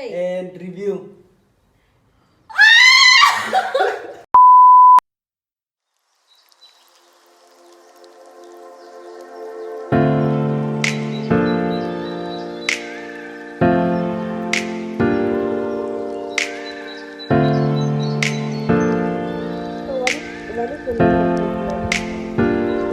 Okay. And review. So what is the name of this one?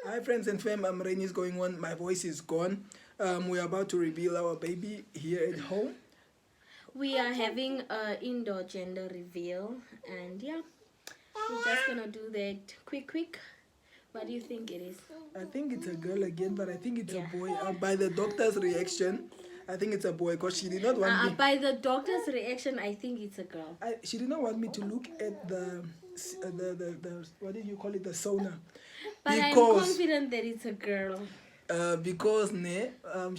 Hi friends and fam, rain is going on, my voice is gone. We're about to reveal our baby here at home. We are having a indoor gender reveal, and yeah, we're just gonna do that quick. What do you think it is? I think it's a girl again, but I think it's Yeah. a boy. By the doctor's reaction, I think it's a boy because she did not want me. By the doctor's reaction, I think it's a girl. She did not want me to look at the what did you call it, the sauna, But I'm confident that it's a girl. because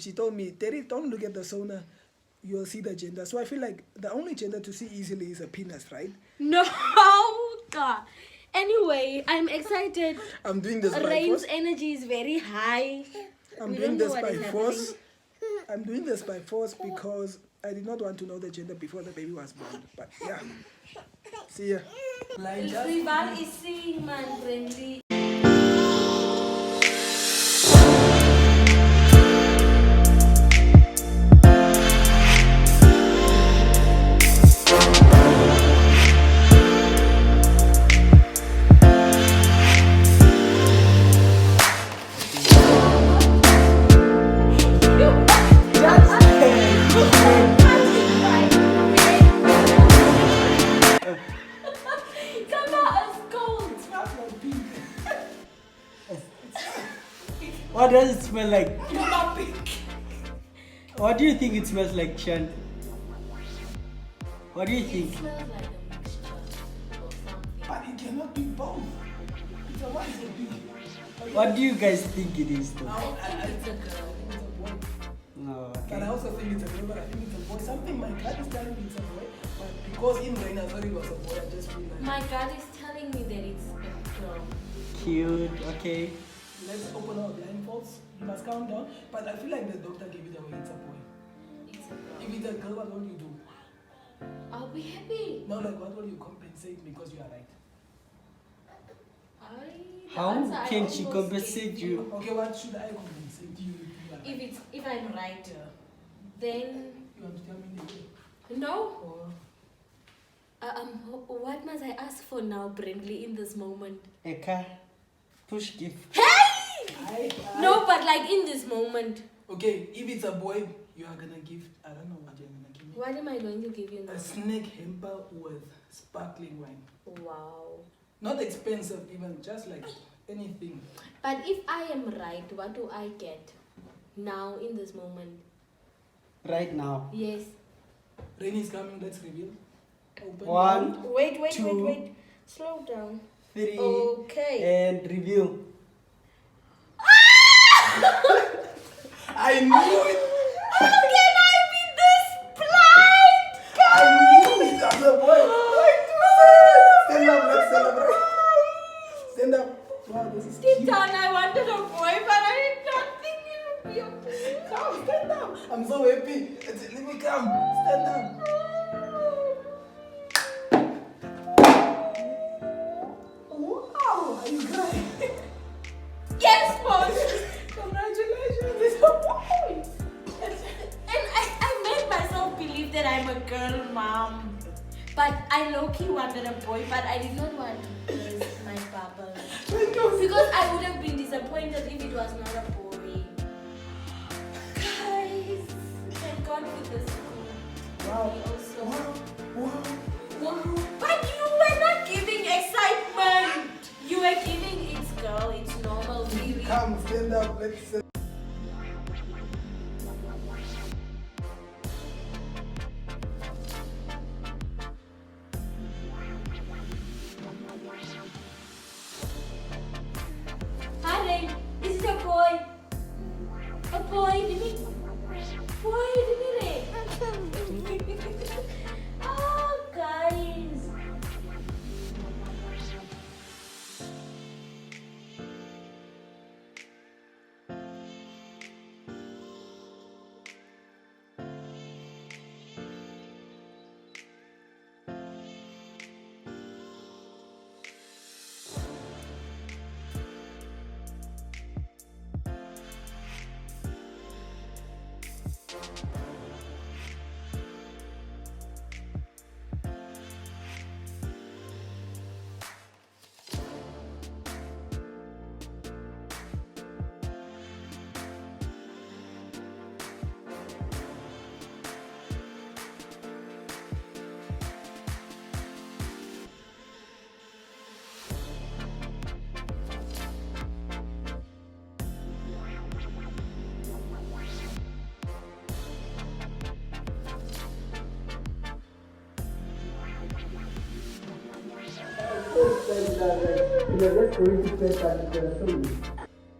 she told me, Terry, don't look at the sauna, you'll see the gender. So I feel like the only gender to see easily is a penis, right? No, God. Anyway, I'm excited. I'm doing this by Rain's force. energy is very high. I'm We doing don't know this what by is force. happening. I'm doing this by force because I did not want to know the gender before the baby was born. But yeah, see ya. Rival is seeing man friendly. What does it smell like? What do you think it smells like, Shan? What do you think? It smells like a mixture or something. But it cannot be both. It's a what is it be? What do you guys think it is though? I think it's a girl. It's a boy. No, But I okay. also think it's a girl, but I think it's a boy. Something my gut is telling me it's a boy. But because in rain I thought it was a boy, I just feel like My gut is telling me that it's a girl. Cute, okay. let's open our blindfolds. You must calm down. But I feel like the doctor gave it away, it's a boy. It's a girl. If it's a girl, what will you do? I'll be happy. Now like what will you compensate because you are right? The How answer I can she almost compensate gave you? Okay, what should I compensate you if you are right? If I'm right, then You want to tell me the way? no. Or What must I ask for now, Brindley, in this moment? A car. Push gift. Hey! No, but like in this moment. Okay, if it's a boy, you are gonna give, I don't know what you're gonna give me. What am I going to give you now? A snake hamper with sparkling wine. Wow. Not expensive even, just like anything. But if I am right, what do I get now in this moment? Right now. Yes. Rain is coming, let's reveal. Open. One, Wait. Two. Slow down. 3, Okay. and review. I knew it! How can I be this blind? I knew it as a boy! Stand up, let's celebrate. Stand up. Wow, this is Deep cute. down, I wanted a boy, but I did not think it would be a boy. Come, stand up. I'm so happy. Let me come. Stand up. But I low-key wanted a boy, but I did not want to kiss my bubble. Because I would have been disappointed if it was not a boy. Guys, thank God for this school. Wow. Also. Wow. But you were not giving excitement. You were giving it's girl, it's normal, really. Come, stand up. Let's. Hi, this is a boy. A boy, didn't boy, didn't it? Oh, guys. Just going to play that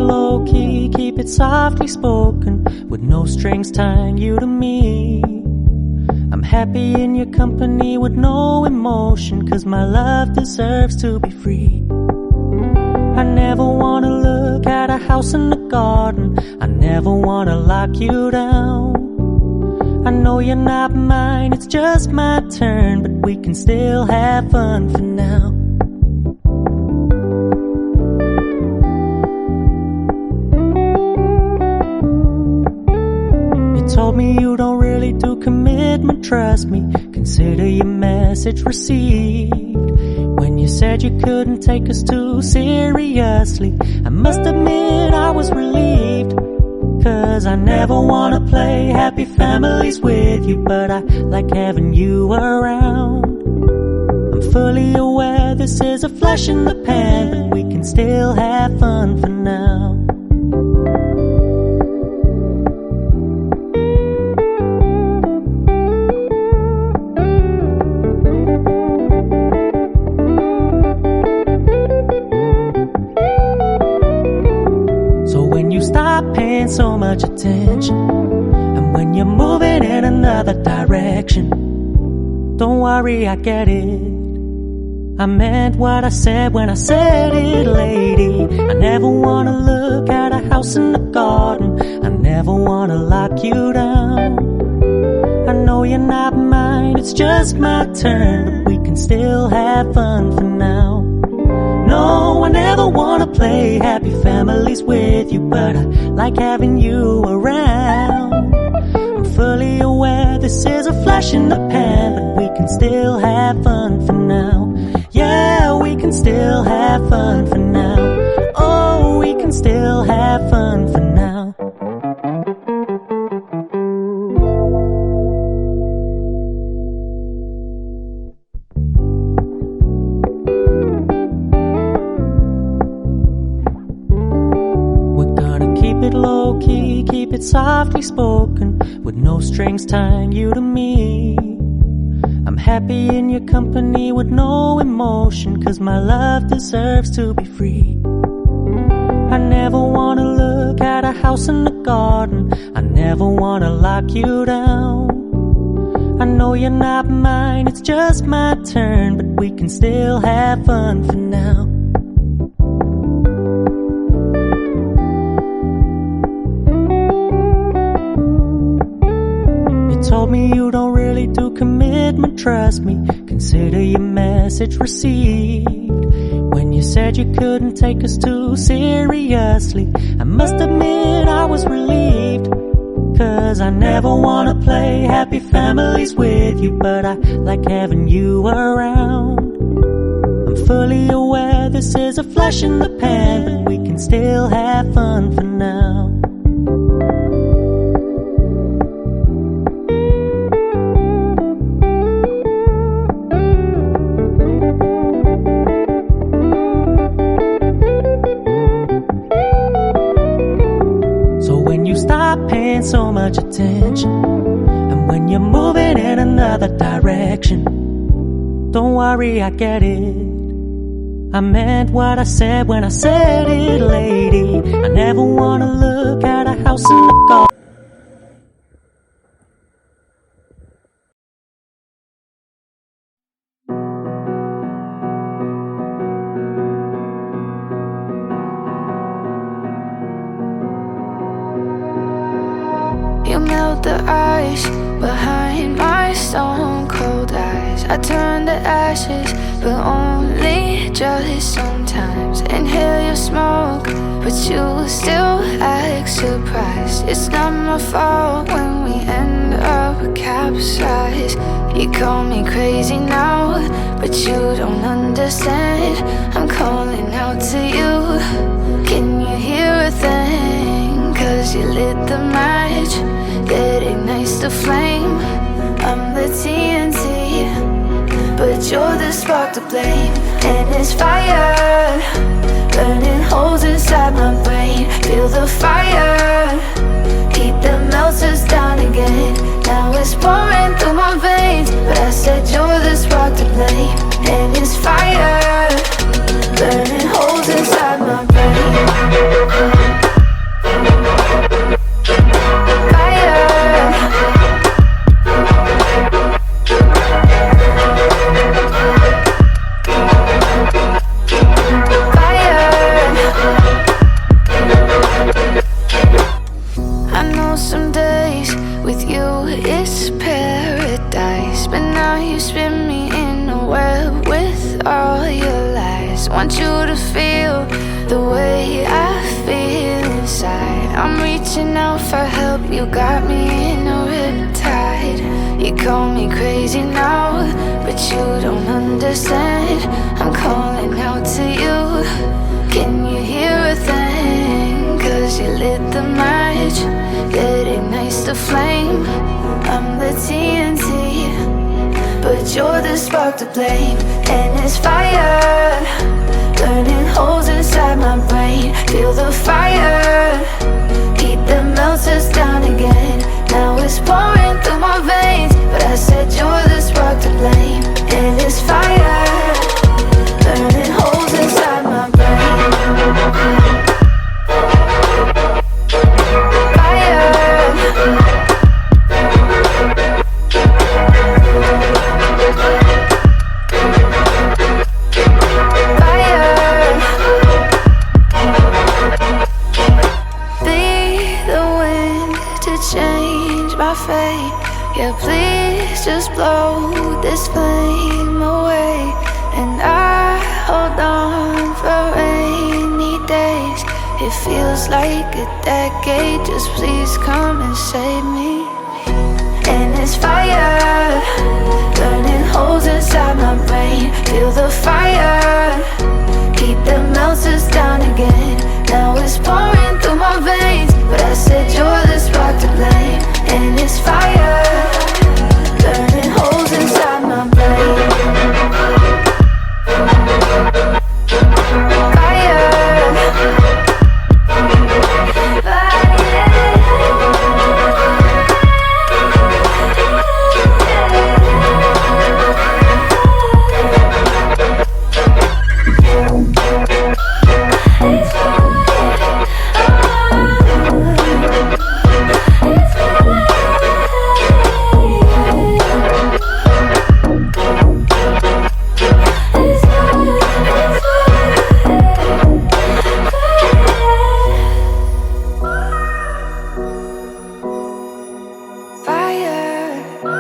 low key, keep it softly spoken, with no strings tying you to me. I'm happy in your company with no emotion, 'cause my love deserves to be free. I never wanna look at a house in the garden, I never wanna lock you down. I know you're not mine, it's just my turn, but we can still have fun for now. Told me you don't really do commitment, trust me, consider your message received. When you said you couldn't take us too seriously, I must admit I was relieved. 'Cause I never wanna play happy families with you, but I like having you around. I'm fully aware this is a flash in the pan, but we can still have fun for now. Stop paying so much attention, and when you're moving in another direction, don't worry, I get it. I meant what I said when I said it, lady. I never wanna look at a house in the garden, I never wanna lock you down. I know you're not mine, it's just my turn, but we can still have fun for now. No, I never wanna play happy families with you, but I like having you around. I'm fully aware this is a flash in the pan, but we can still have fun for now. Yeah, we can still have fun for now. Oh, we can still have fun for now. Low key, keep it softly spoken, with no strings tying you to me. I'm happy in your company with no emotion, 'cause my love deserves to be free. I I never wanna look at a house in the garden. I never wanna lock you down. I know you're not mine, it's just my turn, but we can still have fun for now. You told me you don't really do commitment, trust me. Consider your message received. When you said you couldn't take us too seriously, I must admit I was relieved. 'Cause I never wanna play happy families with you, but I like having you around. I'm fully aware this is a flash in the pan, but we can still have fun for now. Paying so much attention, and when you're moving in another direction, don't worry, I get it. I meant what I said when I said it, lady. I never wanna look at a house in the garden. You melt the ice behind my stone cold eyes. I turn to ashes, but only just sometimes. Inhale your smoke, but you still act surprised. It's not my fault when we end up capsized. You call me crazy now, but you don't understand. I'm calling out to you. Can you hear a thing? 'Cause you lit the match that ignites the flame. I'm the TNT, but you're the spark to blame. And it's fire, burning holes inside my brain. Feel the fire, heat that melts us down again. Now it's pouring through my veins, but I said you're the spark to blame. And it's fire, burning holes inside my brain. Want you to feel the way I feel inside. I'm reaching out for help, you got me in a riptide. You call me crazy now, but you don't understand. I'm calling out to you. Can you hear a thing? 'Cause you lit the match that ignites the flame. I'm the TNT, but you're the spark to blame. And it's fire, burning holes inside my brain. Feel the fire, heat that melts us down again. Now it's pouring through my veins, but I said you're the spark to blame. And it's fire, burning holes inside my brain. Yeah, please just blow this flame away. And I hold on for rainy days. It feels like a decade, just please come and save me. And it's fire, burning holes inside my brain. Feel the fire, heat that melts us down again. Now it's pouring through my veins, but I said you're the spark to blame. And it's fire, burning holes inside my brain. Fire. You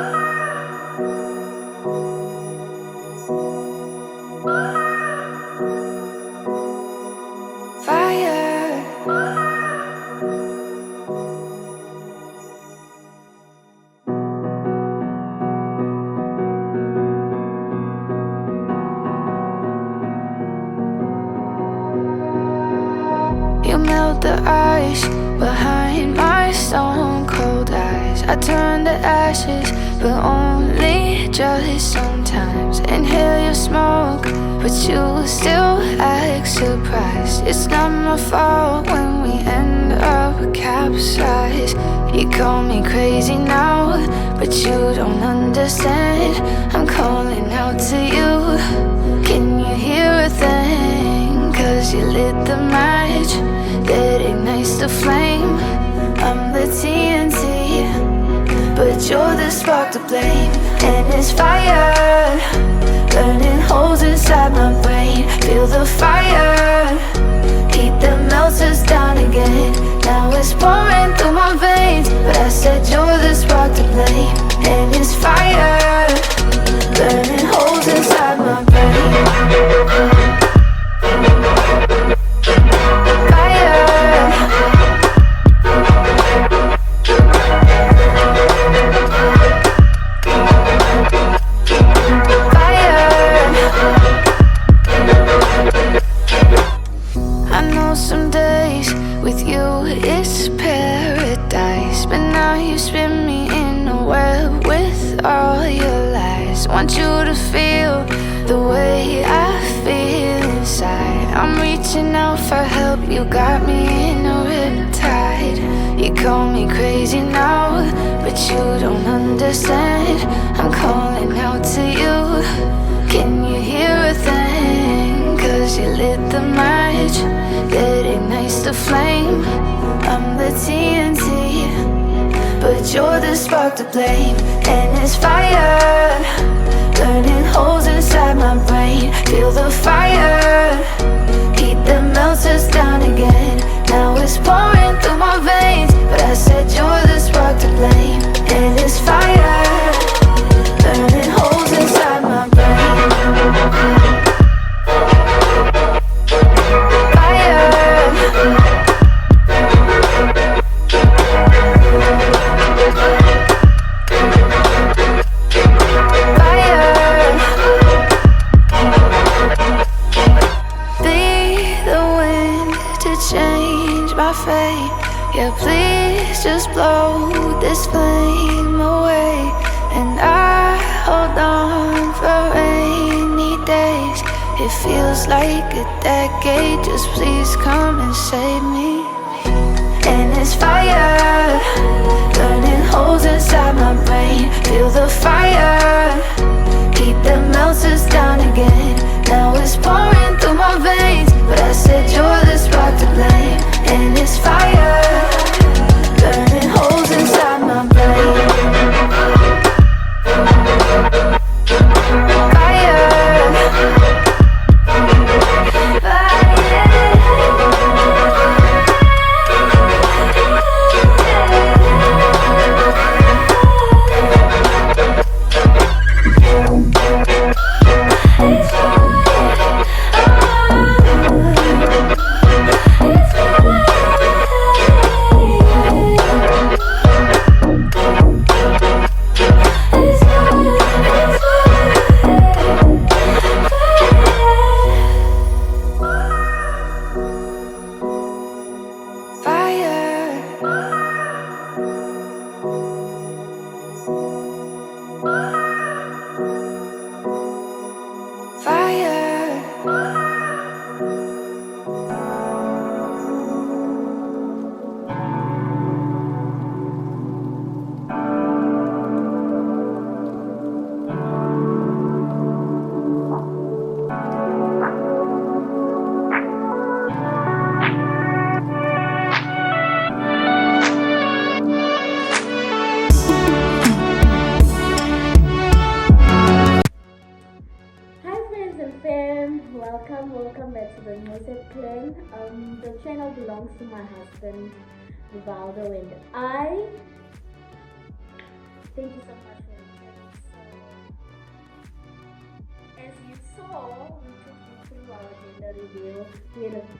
melt the ice behind my stone cold eyes. I turn to ashes, but only just sometimes. Inhale your smoke, but you still act surprised. It's not my fault when we end up capsized. You call me crazy now, but you don't understand. I'm calling out to you. Can you hear a thing? 'Cause you lit the match that ignites the flame. I'm the TNT, but you're the spark to blame. And it's fire, burning holes inside my brain. Feel the fire, heat that melts us down again. Now it's pouring through my veins, but I said you're the spark to blame. And it's fire, burning holes inside my brain. Some days with you it's paradise, but now you spin me in a web with all your lies. Want you to feel the way I feel inside. I'm reaching out for help, you got me in a riptide. You call me crazy now, but you don't understand. I'm calling out to you. Can you hear a thing? 'Cause you lit the match that ignites the flame. I'm the TNT, but you're the spark to blame. And it's fire, burning holes inside my brain. Feel the fire, heat that melts us down again. Now it's pouring through my veins, but I said you're the spark to blame. And it's fire, burning holes inside my brain. Yeah, please just blow this flame away. And I hold on for rainy days. It feels like a decade, just please come and save me. And it's fire, burning holes inside my brain. Feel the fire, heat that melts us down again. Now it's pouring through my veins, but I said you're the spark to blame. And it's fire, burning holes inside my brain. Welcome back to the Nouseb clan. The channel belongs to my husband Rivaldo, and I Thank you so much for listening. So, as you saw, we took you through our gender reveal.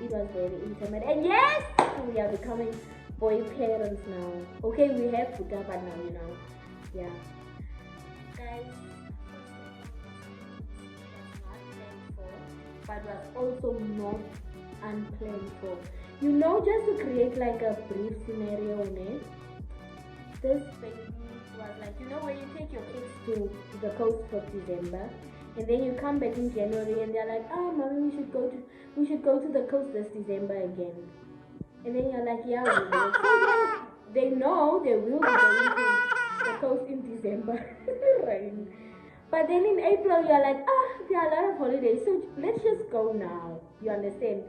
It was very intimate. And yes, we are becoming boy parents now. Okay, we have put up, but now, yeah. Guys, but was also not unplanned for. Just to create like a brief scenario on it. This baby was like, when you take your kids to the coast for December, and then you come back in January, and they're like, oh, mommy, we should go to the coast this December again. And then you're like, yeah, we will. So they know they will be going to the coast in December, right? But then in April, you're like, there are a lot of holidays, so let's just go now. You understand?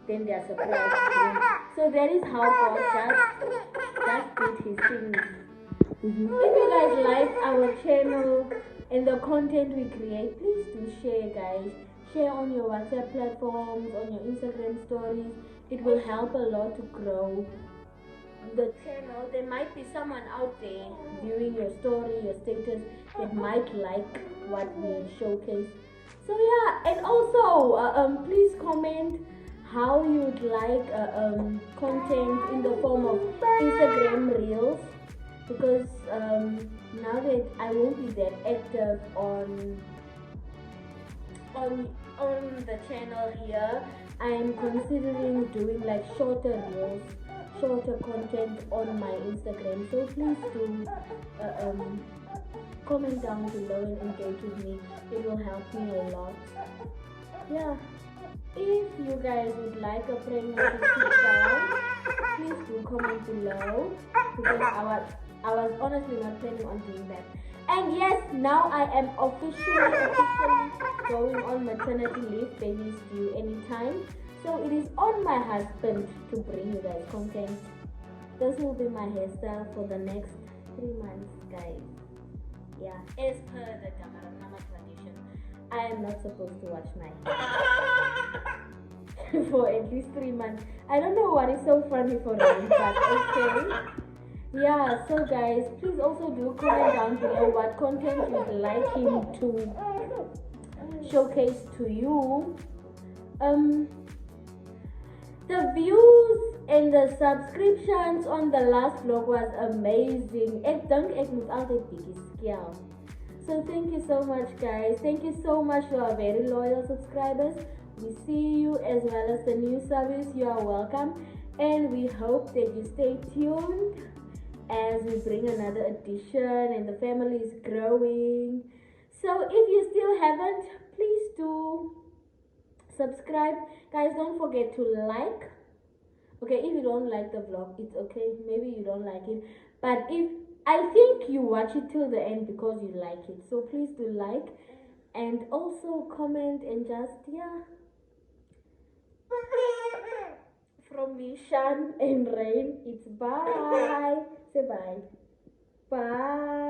Then they're surprised. So that is how God just did his things. If you guys like our channel and the content we create, please do share, guys. Share on your WhatsApp platforms, on your Instagram stories. It will help a lot to grow the channel. There might be someone out there viewing your story, your status, that might like what we showcase. So yeah, and also please comment how you'd like content in the form of Instagram reels, because now that I won't be that active on the channel here, I am considering doing like shorter reels, shorter content on my Instagram. So please do comment down below and engage with me. It will help me a lot. Yeah. If you guys would like a pregnancy sit down, please do comment below, because I was honestly not planning on doing that. And yes, now I am officially going on maternity leave. Baby's due anytime. So it is on my husband to bring you guys content. This will be my hairstyle for the next 3 months, guys. Yeah, as per the Gamaranama tradition, I am not supposed to wash my hair for at least 3 months. I don't know what is so funny for him, but okay. Yeah, so guys, please also do comment down below what content you'd like him to showcase to you. The views and the subscriptions on the last vlog was amazing. Ek dink ek moet altyd bietjie skel. So thank you so much, guys. Thank you so much to our very loyal subscribers. We see you, as well as the new subs. You are welcome, and we hope that you stay tuned as we bring another edition and the family is growing. So if you still haven't, please do subscribe. Guys, don't forget to like. Okay, if you don't like the vlog, it's okay. Maybe you don't like it, but I think you watch it till the end because you like it. So please do like, and also comment, and just, yeah. From me, Shan and Rain, it's bye. Say bye. Bye.